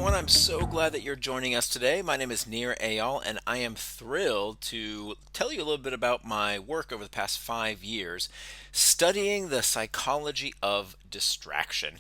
everyone. I'm so glad that you're joining us today. My name is Eyal, and I am thrilled to tell you a little bit about my work over the past 5 years studying the psychology of distraction.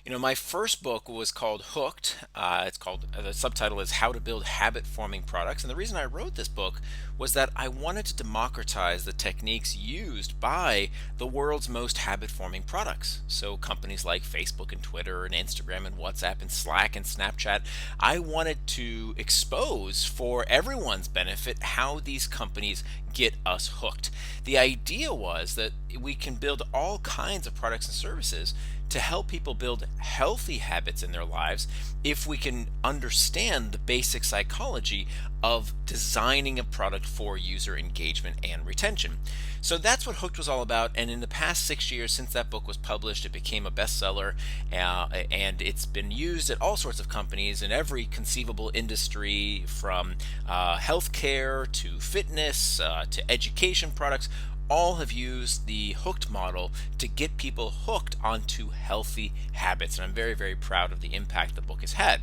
My first book was called Hooked. The subtitle is How to Build Habit Forming Products. And the reason I wrote this book was that I wanted to democratize the techniques used by the world's most habit forming products. So, companies like Facebook and Twitter and Instagram and WhatsApp and Slack and Snapchat, I wanted to expose for everyone's benefit how these companies get us hooked. The idea was that we can build all kinds of products and services to help people build healthy habits in their lives if we can understand the basic psychology of designing a product for user engagement and retention. So that's what Hooked was all about. And in the past 6 years since that book was published, it became a bestseller, and it's been used at all sorts of companies in every conceivable industry, from healthcare to fitness to education products. All have used the Hooked model to get people hooked onto healthy habits. And I'm very, very proud of the impact the book has had.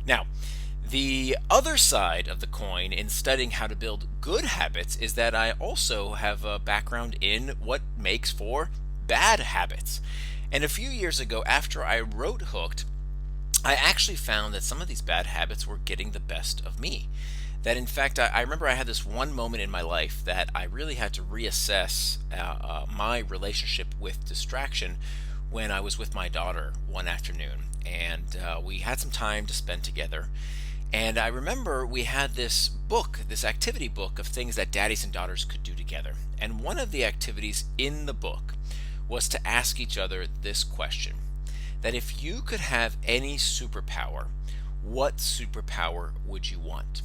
Now, the other side of the coin in studying how to build good habits is that I also have a background in what makes for bad habits. And a few years ago, after I wrote Hooked, I actually found that some of these bad habits were getting the best of me. That in fact, I remember I had this one moment in my life that I really had to reassess my relationship with distraction when I was with my daughter one afternoon. And we had some time to spend together. And I remember we had this book, this activity book of things that daddies and daughters could do together. And one of the activities in the book was to ask each other this question: that if you could have any superpower, what superpower would you want?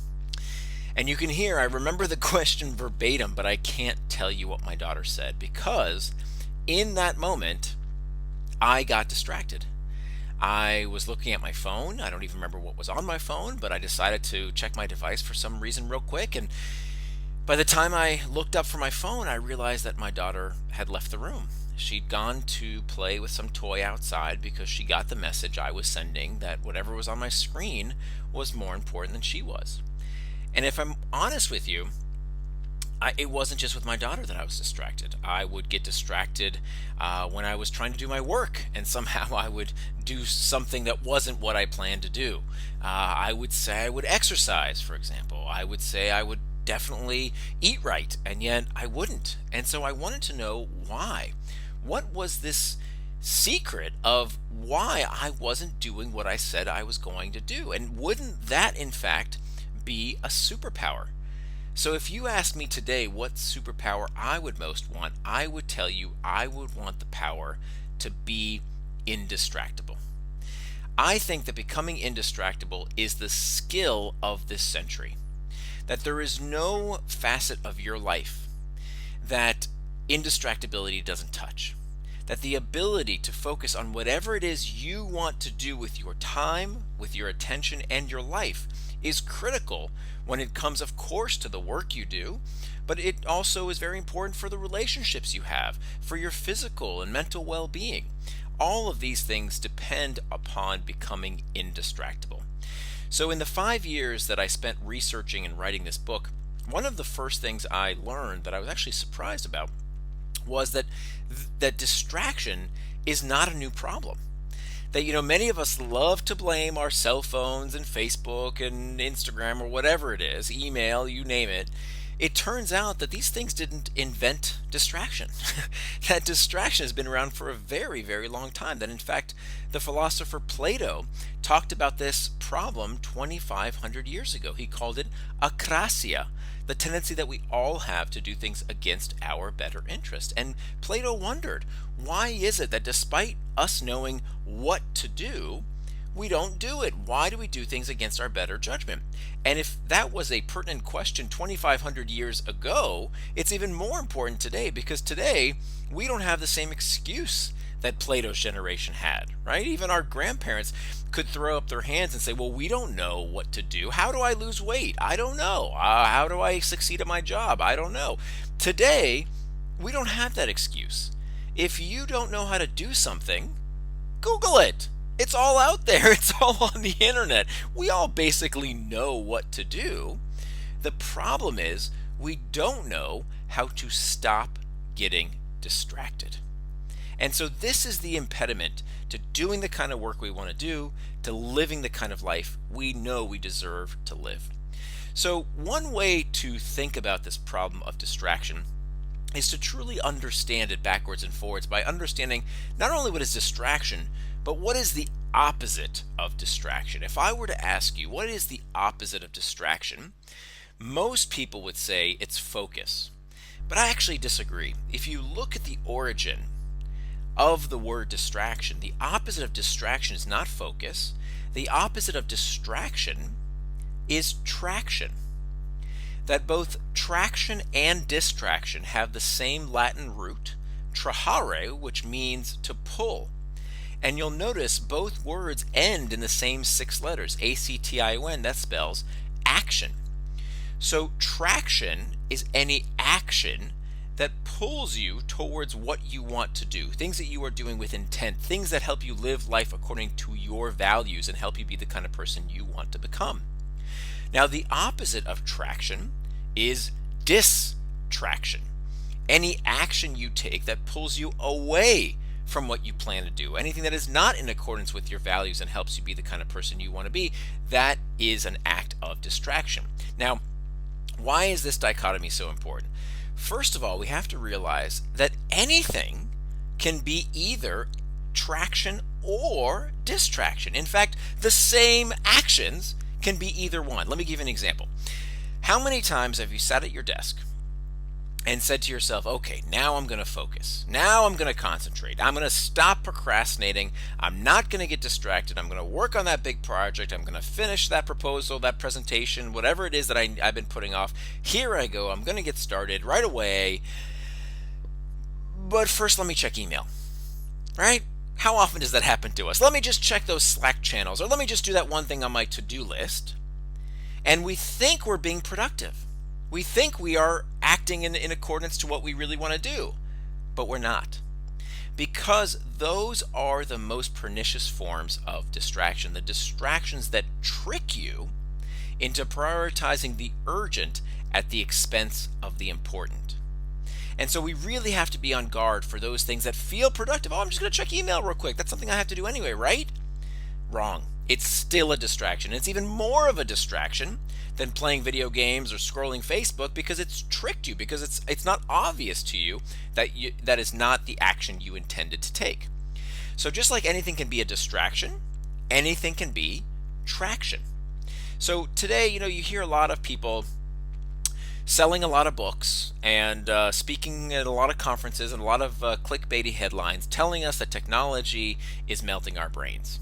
And you can hear, I remember the question verbatim, but I can't tell you what my daughter said, because in that moment, I got distracted. I was looking at my phone. I don't even remember what was on my phone, but I decided to check my device for some reason real quick. And by the time I looked up for my phone, I realized that my daughter had left the room. She'd gone to play with some toy outside because she got the message I was sending that whatever was on my screen was more important than she was. And if I'm honest with you, it wasn't just with my daughter that I was distracted. I would get distracted when I was trying to do my work, and somehow I would do something that wasn't what I planned to do. I would say I would exercise, for example. I would say I would definitely eat right, and yet I wouldn't. And so I wanted to know why. What was this secret of why I wasn't doing what I said I was going to do? And wouldn't that, in fact, be a superpower? So if you asked me today what superpower I would most want, I would tell you I would want the power to be indistractable. I think that becoming indistractable is the skill of this century. That there is no facet of your life that indistractability doesn't touch. That the ability to focus on whatever it is you want to do with your time, with your attention, and your life is critical when it comes, of course, to the work you do, but it also is very important for the relationships you have, for your physical and mental well-being. All of these things depend upon becoming indistractable. So in the 5 years that I spent researching and writing this book, one of the first things I learned that I was actually surprised about was that distraction is not a new problem. That many of us love to blame our cell phones and Facebook and Instagram or whatever it is, email, you name it. It turns out that these things didn't invent distraction. That distraction has been around for a very, very long time. That in fact, the philosopher Plato talked about this problem 2,500 years ago. He called it akrasia, the tendency that we all have to do things against our better interest. And Plato wondered, why is it that despite us knowing what to do, we don't do it? Why do we do things against our better judgment? And if that was a pertinent question 2,500 years ago, it's even more important today, because today we don't have the same excuse that Plato's generation had, right? Even our grandparents could throw up their hands and say, well, we don't know what to do. How do I lose weight? I don't know. How do I succeed at my job? I don't know. Today, we don't have that excuse. If you don't know how to do something, Google it. It's all out there. It's all on the internet. We all basically know what to do. The problem is we don't know how to stop getting distracted. And so this is the impediment to doing the kind of work we want to do, to living the kind of life we know we deserve to live. So one way to think about this problem of distraction is to truly understand it backwards and forwards by understanding not only what is distraction, but what is the opposite of distraction. If I were to ask you, what is the opposite of distraction? Most people would say it's focus. But I actually disagree. If you look at the origin of the word distraction, the opposite of distraction is not focus. The opposite of distraction is traction. That both traction and distraction have the same Latin root, trahare, which means to pull. And you'll notice both words end in the same 6 letters, A-C-T-I-O-N, that spells action. So traction is any action that pulls you towards what you want to do, things that you are doing with intent, things that help you live life according to your values and help you be the kind of person you want to become. Now, the opposite of traction is distraction. Any action you take that pulls you away from what you plan to do, anything that is not in accordance with your values and helps you be the kind of person you want to be, that is an act of distraction. Now, why is this dichotomy so important? First of all, we have to realize that anything can be either traction or distraction. In fact, the same actions can be either one. Let me give you an example. How many times have you sat at your desk and said to yourself, okay, now I'm going to focus. Now I'm going to concentrate. I'm going to stop procrastinating. I'm not going to get distracted. I'm going to work on that big project. I'm going to finish that proposal, that presentation, whatever it is that I've been putting off. Here I go. I'm going to get started right away. But first, let me check email, right? How often does that happen to us? Let me just check those Slack channels, or let me just do that one thing on my to-do list. And we think we're being productive. We think we are acting in accordance to what we really want to do, but we're not. Because those are the most pernicious forms of distraction, the distractions that trick you into prioritizing the urgent at the expense of the important. And so we really have to be on guard for those things that feel productive. Oh, I'm just going to check email real quick. That's something I have to do anyway, right? Wrong. It's still a distraction. It's even more of a distraction than playing video games or scrolling Facebook because it's tricked you, because it's not obvious to you that is not the action you intended to take. So just like anything can be a distraction, anything can be traction. So today, you hear a lot of people selling a lot of books and speaking at a lot of conferences and a lot of clickbaity headlines telling us that technology is melting our brains,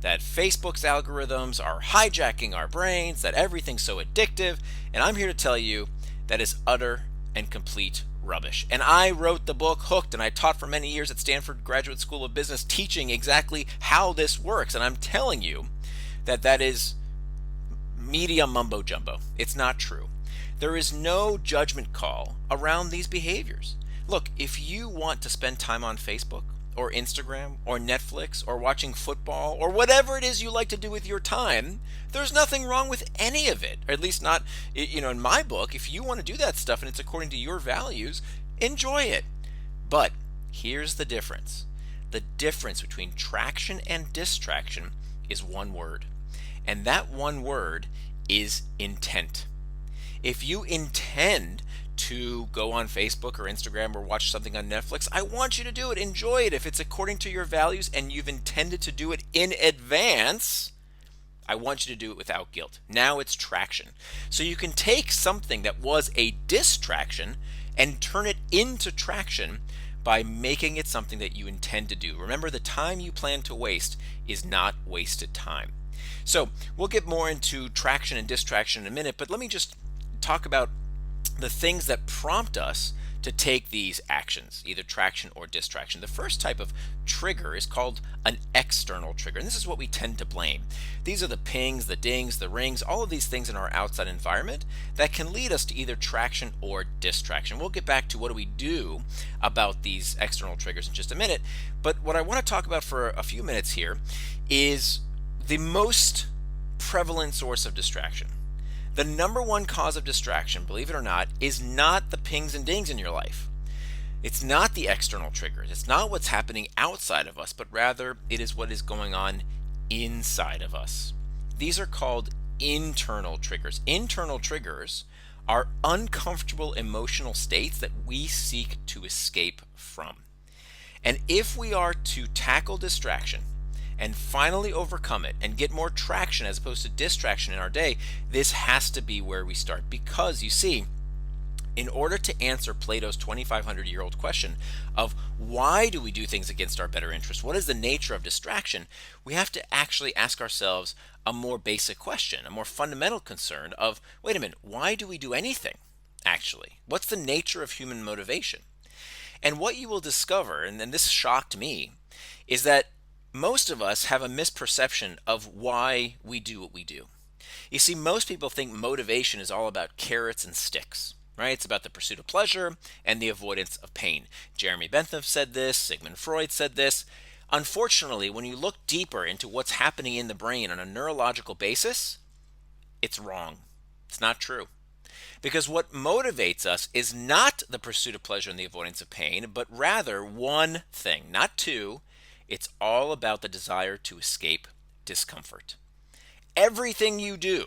that Facebook's algorithms are hijacking our brains, that everything's so addictive. And I'm here to tell you that is utter and complete rubbish. And I wrote the book Hooked, and I taught for many years at Stanford Graduate School of Business teaching exactly how this works. And I'm telling you that is media mumbo jumbo. It's not true. There is no judgment call around these behaviors. Look, if you want to spend time on Facebook or Instagram or Netflix or watching football or whatever it is you like to do with your time, there's nothing wrong with any of it. Or at least not, in my book, if you want to do that stuff and it's according to your values, enjoy it. But here's the difference. The difference between traction and distraction is one word. And that one word is intent. If you intend to go on Facebook or Instagram or watch something on Netflix, I want you to do it. Enjoy it. If it's according to your values and you've intended to do it in advance, I want you to do it without guilt. Now it's traction. So you can take something that was a distraction and turn it into traction by making it something that you intend to do. Remember, the time you plan to waste is not wasted time. So we'll get more into traction and distraction in a minute, but let me just talk about the things that prompt us to take these actions, either traction or distraction. The first type of trigger is called an external trigger, and this is what we tend to blame. These are the pings, the dings, the rings, all of these things in our outside environment that can lead us to either traction or distraction. We'll get back to what do we do about these external triggers in just a minute, but what I want to talk about for a few minutes here is the most prevalent source of distraction. The number one cause of distraction, believe it or not, is not the pings and dings in your life. It's not the external triggers. It's not what's happening outside of us, but rather it is what is going on inside of us. These are called internal triggers. Internal triggers are uncomfortable emotional states that we seek to escape from. And if we are to tackle distraction and finally overcome it and get more traction as opposed to distraction in our day, this has to be where we start. Because you see, in order to answer Plato's 2,500-year-old question of why do we do things against our better interest, what is the nature of distraction, we have to actually ask ourselves a more basic question, a more fundamental concern of, wait a minute, why do we do anything actually? What's the nature of human motivation? And what you will discover, and then this shocked me, is that most of us have a misperception of why we do what we do. You see, most people think motivation is all about carrots and sticks, right? It's about the pursuit of pleasure and the avoidance of pain. Jeremy Bentham said this, Sigmund Freud said this. Unfortunately, when you look deeper into what's happening in the brain on a neurological basis, it's wrong. It's not true. Because what motivates us is not the pursuit of pleasure and the avoidance of pain, but rather one thing, not two. It's all about the desire to escape discomfort. Everything you do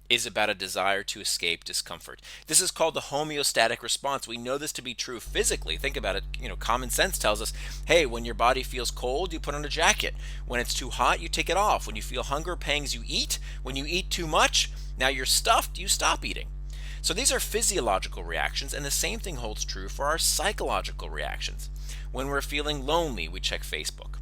is about a desire to escape discomfort. This is called the homeostatic response. We know this to be true physically. Think about it. Common sense tells us, hey, when your body feels cold, you put on a jacket. When it's too hot, you take it off. When you feel hunger pangs, you eat. When you eat too much, now you're stuffed, you stop eating. So these are physiological reactions, and the same thing holds true for our psychological reactions. When we're feeling lonely, we check Facebook.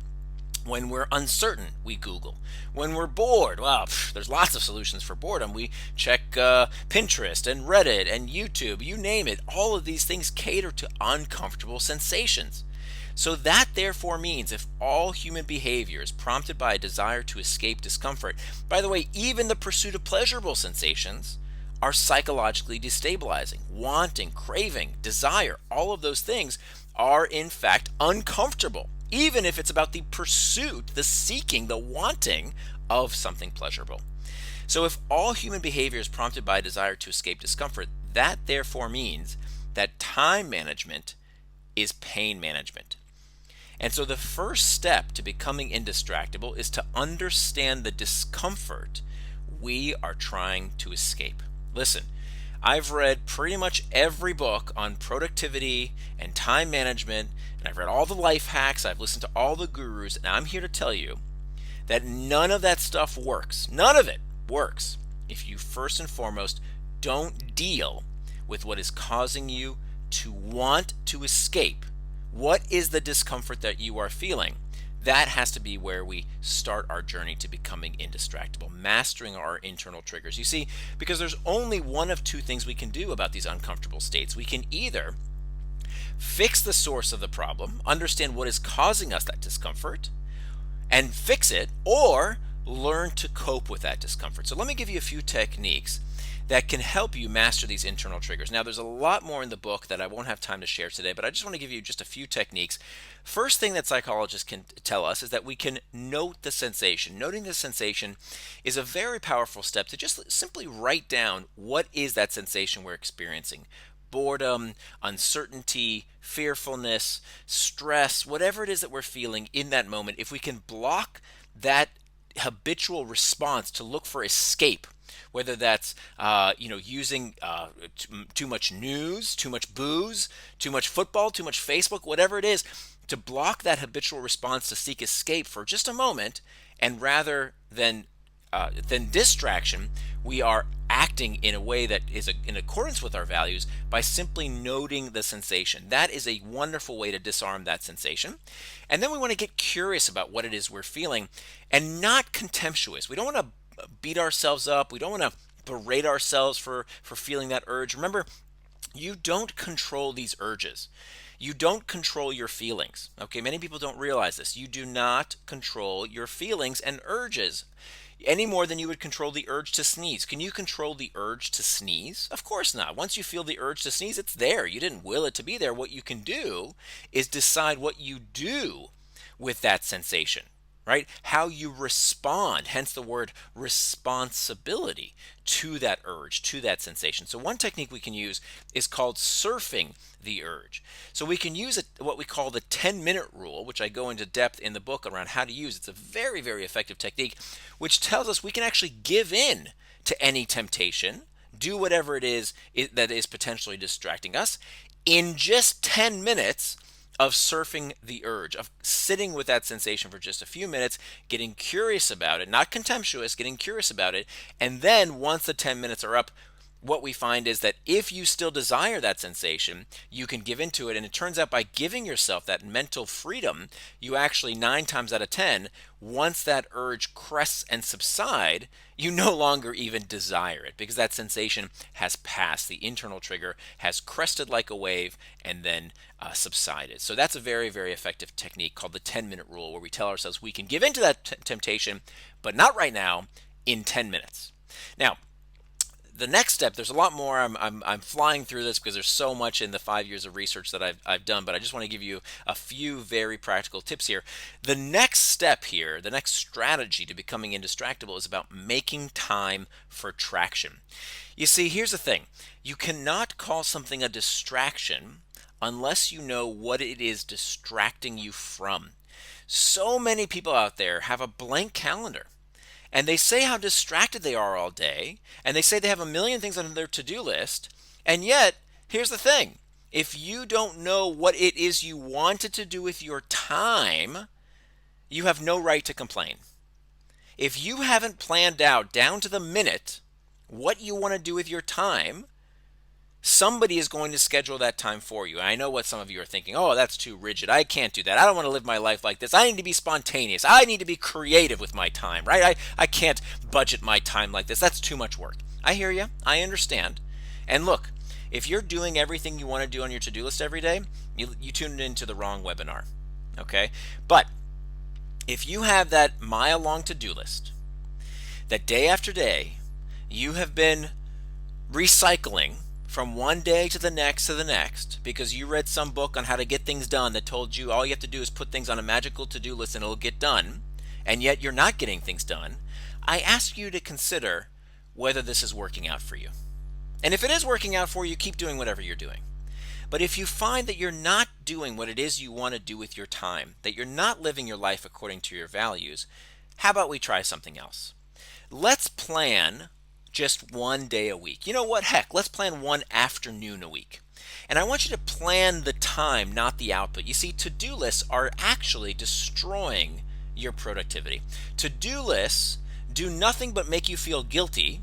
When we're uncertain, we Google. When we're bored, well, there's lots of solutions for boredom. We check Pinterest and Reddit and YouTube, you name it. All of these things cater to uncomfortable sensations. So that therefore means if all human behavior is prompted by a desire to escape discomfort, by the way, even the pursuit of pleasurable sensations are psychologically destabilizing. Wanting, craving, desire, all of those things are in fact uncomfortable. Even if it's about the pursuit, the seeking, the wanting of something pleasurable. So if all human behavior is prompted by a desire to escape discomfort, that therefore means that time management is pain management. And so the first step to becoming indistractable is to understand the discomfort we are trying to escape. Listen, I've read pretty much every book on productivity and time management, and I've read all the life hacks, I've listened to all the gurus, and I'm here to tell you that none of that stuff works. None of it works if you first and foremost don't deal with what is causing you to want to escape. What is the discomfort that you are feeling? That has to be where we start our journey to becoming indistractable, mastering our internal triggers. You see, because there's only one of two things we can do about these uncomfortable states. We can either fix the source of the problem, understand what is causing us that discomfort, and fix it, or learn to cope with that discomfort. So let me give you a few techniques that can help you master these internal triggers. Now, there's a lot more in the book that I won't have time to share today, but I just want to give you just a few techniques. First thing that psychologists can tell us is that we can note the sensation. Noting the sensation is a very powerful step to just simply write down what is that sensation we're experiencing. Boredom, uncertainty, fearfulness, stress, whatever it is that we're feeling in that moment. If we can block that habitual response to look for escape, whether that's using too much news, too much booze, too much football, too much Facebook, whatever it is, to block that habitual response to seek escape for just a moment, and rather than distraction, we are acting in a way that is in accordance with our values by simply noting the sensation. That is a wonderful way to disarm that sensation. And then we want to get curious about what it is we're feeling and not contemptuous. We don't want to beat ourselves up. We don't want to berate ourselves for feeling that urge. Remember, You don't control these urges. You don't control your feelings. Okay, many people don't realize this. You do not control your feelings and urges any more than you would control the urge to sneeze. Can you control the urge to sneeze? Of course not. Once you feel the urge to sneeze, it's there. You didn't will it to be there. What you can do is decide what you do with that sensation, right? How you respond, hence the word responsibility to that urge, to that sensation. So one technique we can use is called surfing the urge. So we can use what we call the 10-minute rule, which I go into depth in the book around how to use. It's a very, very effective technique, which tells us we can actually give in to any temptation, do whatever it is that is potentially distracting us in just 10 minutes of surfing the urge, of sitting with that sensation for just a few minutes, getting curious about it, not contemptuous, getting curious about it. And then once the 10 minutes are up, what we find is that if you still desire that sensation, you can give into it. And it turns out by giving yourself that mental freedom, you actually 9 times out of 10, once that urge crests and subside, you no longer even desire it because that sensation has passed. The internal trigger has crested like a wave and then subsided. So that's a very, very effective technique called the 10-minute rule, where we tell ourselves we can give into that temptation, but not right now, in 10 minutes. Now, the next step, there's a lot more. I'm flying through this because there's so much in the 5 years of research that I've done, but I just want to give you a few very practical tips here. The next step here, the next strategy to becoming indistractable is about making time for traction. You see, here's the thing. You cannot call something a distraction unless you know what it is distracting you from. So many people out there have a blank calendar. And they say how distracted they are all day, and they say they have a million things on their to-do list, and yet, here's the thing. If you don't know what it is you wanted to do with your time, you have no right to complain. If you haven't planned out down to the minute what you want to do with your time, somebody is going to schedule that time for you. And I know what some of you are thinking. Oh, that's too rigid. I can't do that. I don't want to live my life like this. I need to be spontaneous. I need to be creative with my time, right? I can't budget my time like this. That's too much work. I hear you. I understand. And look, if you're doing everything you want to do on your to-do list every day, you tuned into the wrong webinar. Okay? But if you have that mile-long to-do list, that day after day, you have been recycling from one day to the next because you read some book on how to get things done that told you all you have to do is put things on a magical to-do list and it'll get done, and yet you're not getting things done, I ask you to consider whether this is working out for you. And if it is working out for you, keep doing whatever you're doing. But if you find that you're not doing what it is you want to do with your time, that you're not living your life according to your values, how about we try something else? Let's plan just one day a week. You know what? Heck, let's plan one afternoon a week. And I want you to plan the time, not the output. You see, to-do lists are actually destroying your productivity. To-do lists do nothing but make you feel guilty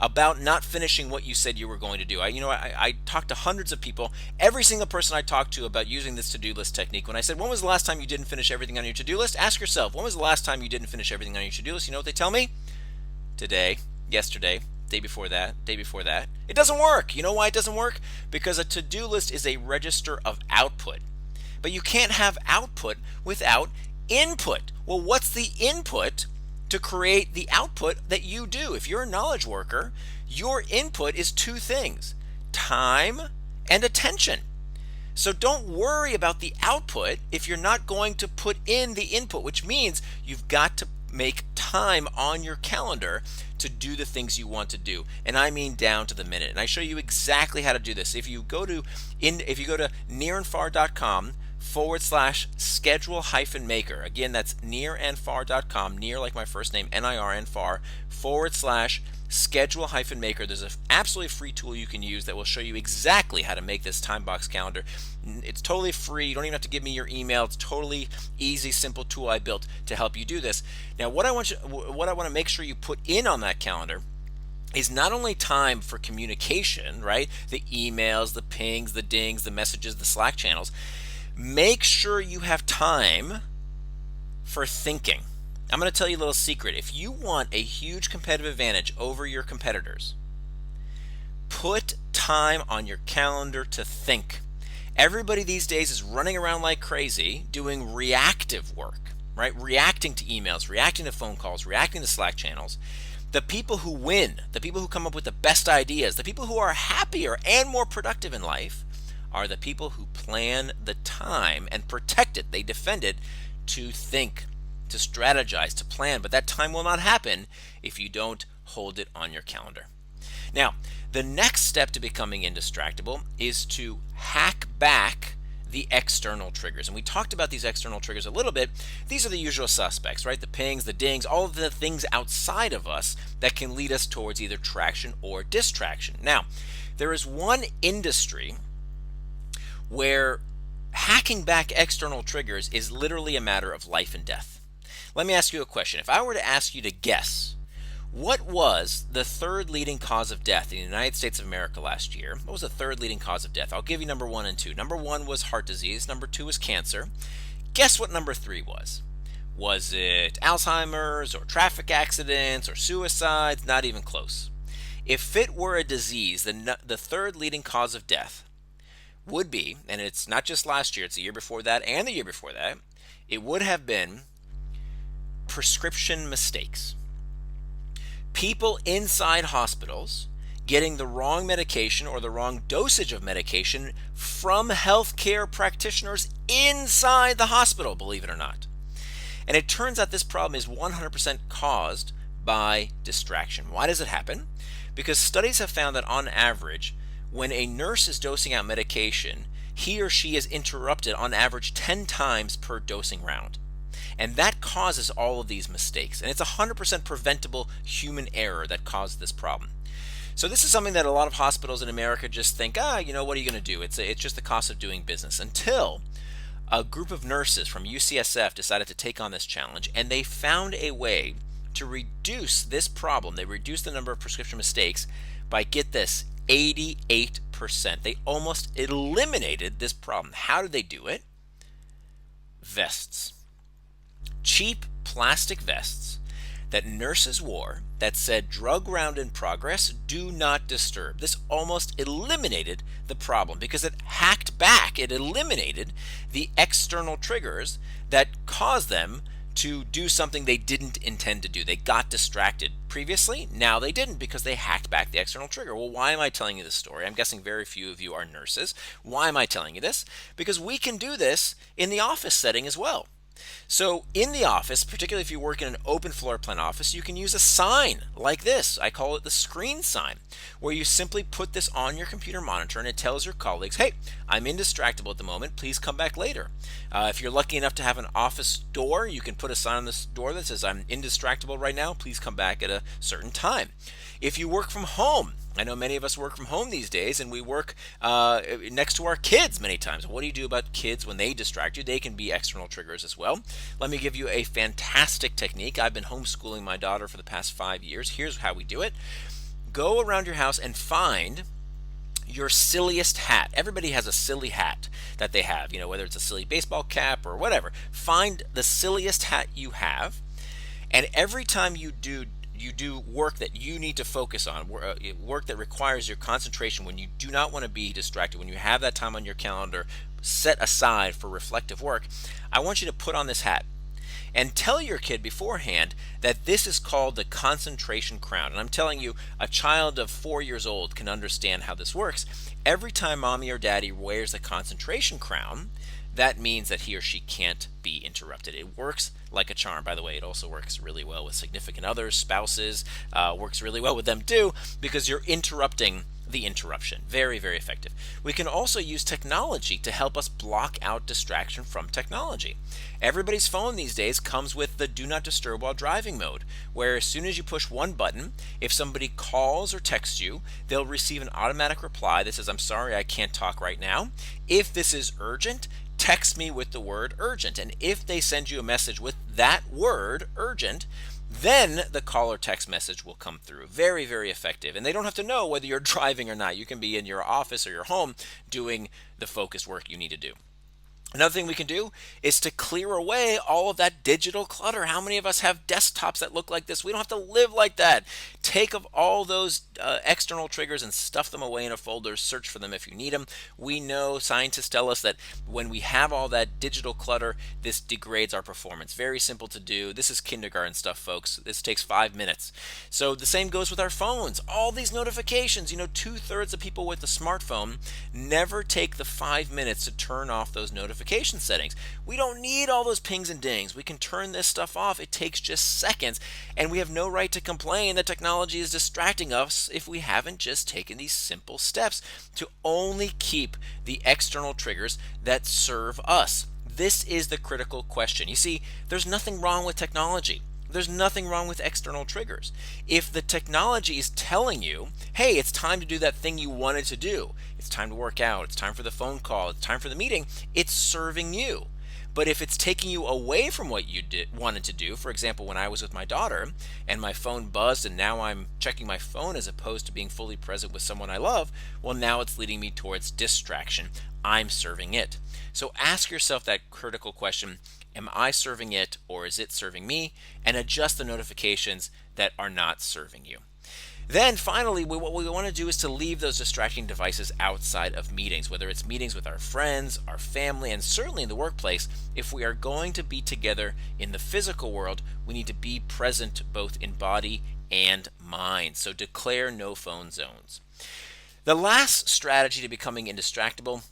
about not finishing what you said you were going to do. I talked to hundreds of people. Every single person I talked to about using this to-do list technique, when I said, when was the last time you didn't finish everything on your to-do list? Ask yourself, when was the last time you didn't finish everything on your to-do list? You know what they tell me? Today, yesterday, day before that, day before that. It doesn't work. You know why it doesn't work? Because a to-do list is a register of output. But you can't have output without input. Well, what's the input to create the output that you do? If you're a knowledge worker, your input is two things: time and attention. So don't worry about the output if you're not going to put in the input, which means you've got to make time on your calendar to do the things you want to do, and I mean down to the minute. And I show you exactly how to do this. If you go to nearandfar.com/schedule-maker, again, that's nearandfar.com, near like my first name, NIR and far, /schedule-maker. There's an absolutely free tool you can use that will show you exactly how to make this time box calendar. It's totally free. You don't even have to give me your email. It's totally easy, simple tool I built to help you do this. Now, what I want to make sure you put in on that calendar is not only time for communication, right? The emails, the pings, the dings, the messages, the Slack channels. Make sure you have time for thinking. I'm going to tell you a little secret. If you want a huge competitive advantage over your competitors, Put time on your calendar to think. Everybody these days is running around like crazy doing reactive work, right? Reacting to emails, reacting to phone calls, reacting to Slack channels. The people who win, the people who come up with the best ideas, the people who are happier and more productive in life are the people who plan the time and protect it. They defend it to think, to strategize, to plan. But that time will not happen if you don't hold it on your calendar. Now, the next step to becoming indistractable is to hack back the external triggers. And we talked about these external triggers a little bit. These are the usual suspects, right? The pings, the dings, all of the things outside of us that can lead us towards either traction or distraction. Now, there is one industry where hacking back external triggers is literally a matter of life and death. Let me ask you a question. If I were to ask you to guess, what was the third leading cause of death in the United States of America last year? What was the third leading cause of death? I'll give you number 1 and 2. Number 1 was heart disease. Number 2 was cancer. Guess what number 3 was? Was it Alzheimer's or traffic accidents or suicides? Not even close. If it were a disease, the third leading cause of death would be, and it's not just last year, it's the year before that and the year before that, it would have been prescription mistakes. People inside hospitals getting the wrong medication or the wrong dosage of medication from healthcare practitioners inside the hospital, believe it or not. And it turns out this problem is 100% caused by distraction. Why does it happen? Because studies have found that on average, when a nurse is dosing out medication, he or she is interrupted on average 10 times per dosing round. And that causes all of these mistakes. And it's 100% preventable human error that caused this problem. So this is something that a lot of hospitals in America just think, what are you going to do? It's just the cost of doing business. Until a group of nurses from UCSF decided to take on this challenge, and they found a way to reduce this problem. They reduced the number of prescription mistakes by, get this, 88%. They almost eliminated this problem. How did they do it? Vests. Cheap plastic vests that nurses wore that said drug round in progress, do not disturb. This almost eliminated the problem because it hacked back, it eliminated the external triggers that caused them to do something they didn't intend to do. They got distracted previously, now they didn't because they hacked back the external trigger. Well, why am I telling you this story? I'm guessing very few of you are nurses. Why am I telling you this? Because we can do this in the office setting as well. So in the office, particularly if you work in an open floor plan office, you can use a sign like this. I call it the screen sign, where you simply put this on your computer monitor and it tells your colleagues, hey, I'm indistractable at the moment, please come back later. If you're lucky enough to have an office door, you can put a sign on this door that says, I'm indistractable right now, please come back at a certain time. If you work from home, I know many of us work from home these days, and we work next to our kids many times. What do you do about kids when they distract you? They can be external triggers as well. Let me give you a fantastic technique. I've been homeschooling my daughter for the past 5 years. Here's how we do it. Go around your house and find your silliest hat. Everybody has a silly hat that they have, whether it's a silly baseball cap or whatever. Find the silliest hat you have, and every time you do work that you need to focus on, work that requires your concentration, when you do not want to be distracted, when you have that time on your calendar set aside for reflective work, I want you to put on this hat and tell your kid beforehand that this is called the concentration crown. And I'm telling you, a child of 4 years old can understand how this works. Every time mommy or daddy wears the concentration crown, that means that he or she can't be interrupted. It works like a charm. By the way, it also works really well with significant others, spouses, works really well with them too, because you're interrupting the interruption. Very, very effective. We can also use technology to help us block out distraction from technology. Everybody's phone these days comes with the do not disturb while driving mode, where as soon as you push one button, if somebody calls or texts you, they'll receive an automatic reply that says, I'm sorry, I can't talk right now. If this is urgent, text me with the word urgent. And if they send you a message with that word urgent, then the call or text message will come through. Very, very effective. And they don't have to know whether you're driving or not. You can be in your office or your home doing the focused work you need to do. Another thing we can do is to clear away all of that digital clutter. How many of us have desktops that look like this? We don't have to live like that. Take of all those external triggers and stuff them away in a folder. Search for them if you need them. We know scientists tell us that when we have all that digital clutter, this degrades our performance. Very simple to do. This is kindergarten stuff, folks. This takes 5 minutes. So the same goes with our phones. All these notifications. 2/3 of people with a smartphone never take the 5 minutes to turn off those notification settings. We don't need all those pings and dings. We can turn this stuff off. It takes just seconds, and we have no right to complain that technology is distracting us if we haven't just taken these simple steps to only keep the external triggers that serve us. This is the critical question. You see, there's nothing wrong with technology. There's nothing wrong with external triggers. If the technology is telling you, hey, it's time to do that thing you wanted to do, it's time to work out, it's time for the phone call, it's time for the meeting, it's serving you. But if it's taking you away from what you wanted to do, for example, when I was with my daughter and my phone buzzed and now I'm checking my phone as opposed to being fully present with someone I love, well, now it's leading me towards distraction. I'm serving it. So ask yourself that critical question. Am I serving it or is it serving me? And adjust the notifications that are not serving you. Then finally, what we want to do is to leave those distracting devices outside of meetings, whether it's meetings with our friends, our family, and certainly in the workplace. If we are going to be together in the physical world, we need to be present both in body and mind. So declare no phone zones. The last strategy to becoming indistractable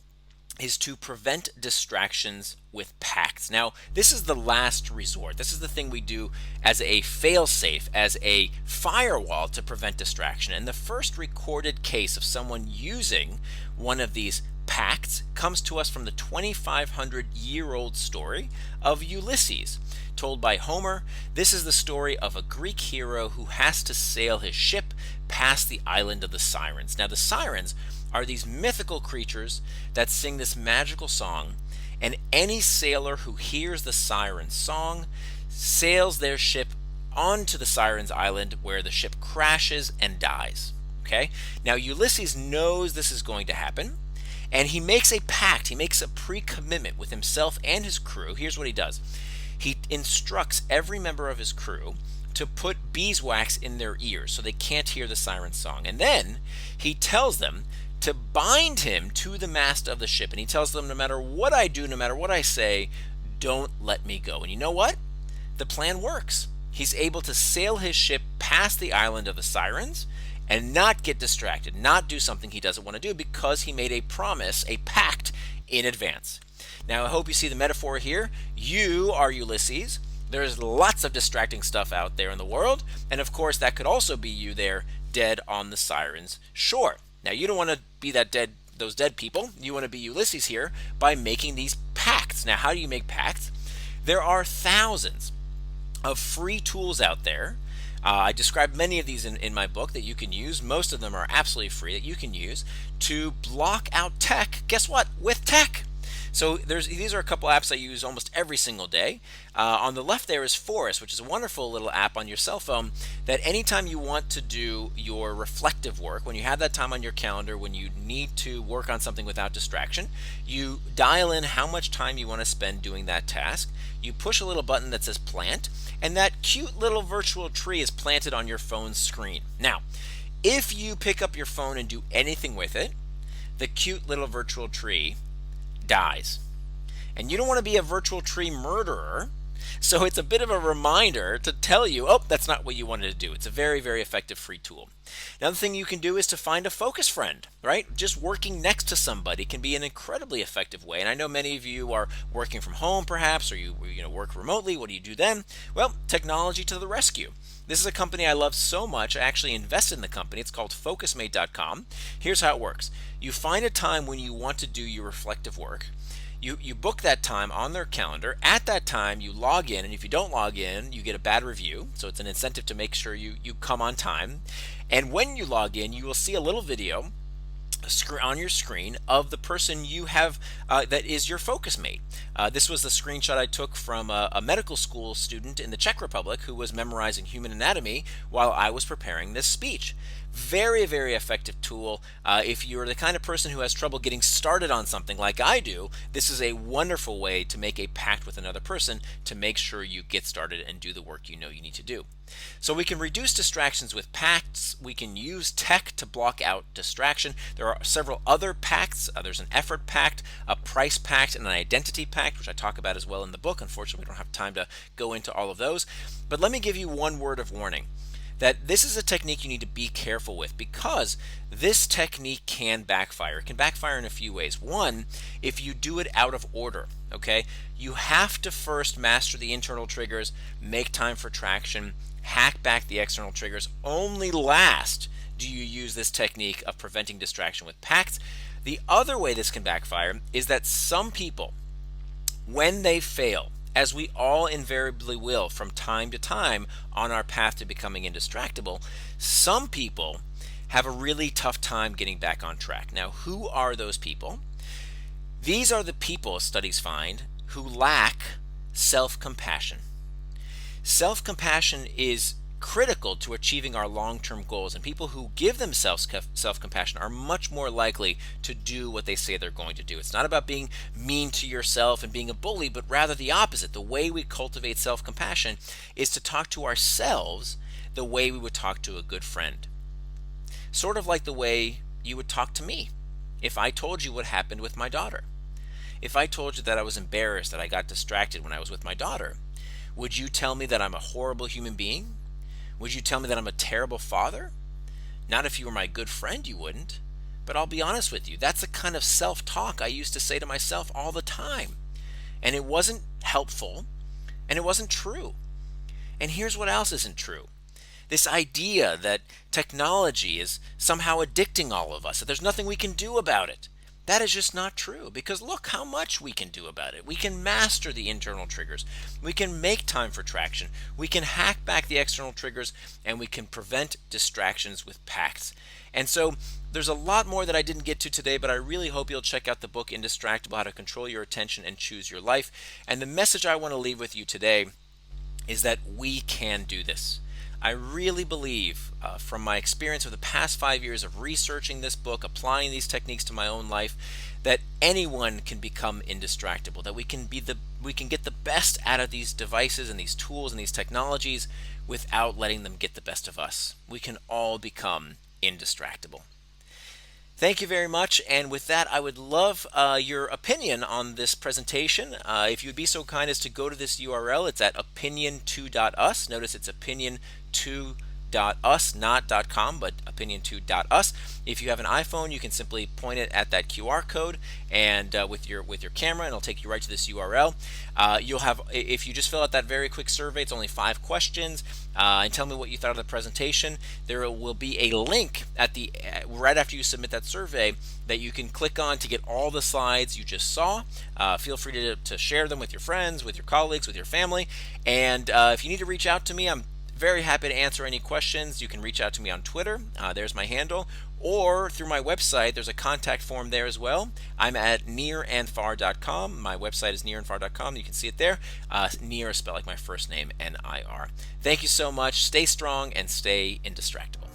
is to prevent distractions with pacts. Now, this is the last resort. This is the thing we do as a fail-safe, as a firewall to prevent distraction. And the first recorded case of someone using one of these pacts comes to us from the 2,500-year-old story of Ulysses, told by Homer. This is the story of a Greek hero who has to sail his ship past the island of the Sirens. Now, the Sirens are these mythical creatures that sing this magical song, and any sailor who hears the siren song sails their ship onto the Sirens Island, where the ship crashes and dies. Okay? Now, Ulysses knows this is going to happen, and he makes a pact. He makes a pre-commitment with himself and his crew. Here's what he does. He instructs every member of his crew to put beeswax in their ears so they can't hear the siren song. And then he tells them to bind him to the mast of the ship. And he tells them, no matter what I do, no matter what I say, don't let me go. And you know what? The plan works. He's able to sail his ship past the island of the Sirens and not get distracted, not do something he doesn't want to do, because he made a promise, a pact in advance. Now, I hope you see the metaphor here. You are Ulysses. There's lots of distracting stuff out there in the world. And of course, that could also be you there, dead on the Sirens' shore. Now, you don't want to be those dead people. You want to be Ulysses here by making these pacts. Now, how do you make pacts? There are thousands of free tools out there. I describe many of these in my book that you can use. Most of them are absolutely free that you can use to block out tech. Guess what? With tech. So these are a couple apps I use almost every single day. On the left there is Forest, which is a wonderful little app on your cell phone that anytime you want to do your reflective work, when you have that time on your calendar, when you need to work on something without distraction, you dial in how much time you want to spend doing that task. You push a little button that says plant, and that cute little virtual tree is planted on your phone's screen. Now, if you pick up your phone and do anything with it, the cute little virtual tree dies. And you don't want to be a virtual tree murderer, so it's a bit of a reminder to tell you, oh, that's not what you wanted to do. It's a very, very effective free tool. Another thing you can do is to find a focus friend, right? Just working next to somebody can be an incredibly effective way. And I know many of you are working from home perhaps, or you work remotely. What do you do then? Well, technology to the rescue. This is a company I love so much, I actually invested in the company. It's called Focusmate.com. Here's how it works. You find a time when you want to do your reflective work. You book that time on their calendar. At that time, you log in, and if you don't log in, you get a bad review. So it's an incentive to make sure you come on time. And when you log in, you will see a little video on your screen of the person you have that is your focus mate. This was the screenshot I took from a medical school student in the Czech Republic who was memorizing human anatomy while I was preparing this speech. Very, very effective tool. If you're the kind of person who has trouble getting started on something like I do, this is a wonderful way to make a pact with another person to make sure you get started and do the work you know you need to do. So we can reduce distractions with pacts. We can use tech to block out distraction. There are several other pacts. There's an effort pact, a price pact, and an identity pact, which I talk about as well in the book. Unfortunately, we don't have time to go into all of those. But let me give you one word of warning that this is a technique you need to be careful with, because this technique can backfire. It can backfire in a few ways. One, if you do it out of order, okay? You have to first master the internal triggers, make time for traction, hack back the external triggers. Only last do you use this technique of preventing distraction with pacts. The other way this can backfire is that some people, when they fail, as we all invariably will from time to time on our path to becoming indistractable, some people have a really tough time getting back on track. Now, who are those people? These are the people, studies find, who lack self-compassion. Self-compassion is critical to achieving our long-term goals, and people who give themselves self-compassion are much more likely to do what they say they're going to do. It's not about being mean to yourself and being a bully, but rather the opposite. The way we cultivate self-compassion is to talk to ourselves the way we would talk to a good friend. Sort of like the way you would talk to me if I told you what happened with my daughter. If I told you that I was embarrassed that I got distracted when I was with my daughter, would you tell me that I'm a horrible human being? Would you tell me that I'm a terrible father? Not if you were my good friend, you wouldn't. But I'll be honest with you, that's the kind of self-talk I used to say to myself all the time. And it wasn't helpful, and it wasn't true. And here's what else isn't true. This idea that technology is somehow addicting all of us, that there's nothing we can do about it. That is just not true, because look how much we can do about it. We can master the internal triggers. We can make time for traction. We can hack back the external triggers, and we can prevent distractions with pacts. And so there's a lot more that I didn't get to today, but I really hope you'll check out the book Indistractable, How to Control Your Attention and Choose Your Life. And the message I want to leave with you today is that we can do this. I really believe, from my experience of the past 5 years of researching this book, applying these techniques to my own life, that anyone can become indistractable, that we can get the best out of these devices and these tools and these technologies without letting them get the best of us. We can all become indistractable. Thank you very much, and with that, I would love your opinion on this presentation. If you would be so kind as to go to this URL, it's at opinion2.us. Notice it's opinion2.us, not .com, but opinion2.us. If you have an iPhone, you can simply point it at that QR code and with your camera, and it'll take you right to this URL. You'll have, if you just fill out that very quick survey, it's only 5 questions, and tell me what you thought of the presentation. There will be a link at the right after you submit that survey that you can click on to get all the slides you just saw. Feel free to share them with your friends, with your colleagues, with your family, and if you need to reach out to me, I'm very happy to answer any questions. You can reach out to me on Twitter. There's my handle. Or through my website. There's a contact form there as well. I'm at nearandfar.com. My website is nearandfar.com. You can see it there. Near is spelled like my first name, N-I-R. Thank you so much. Stay strong and stay indistractable.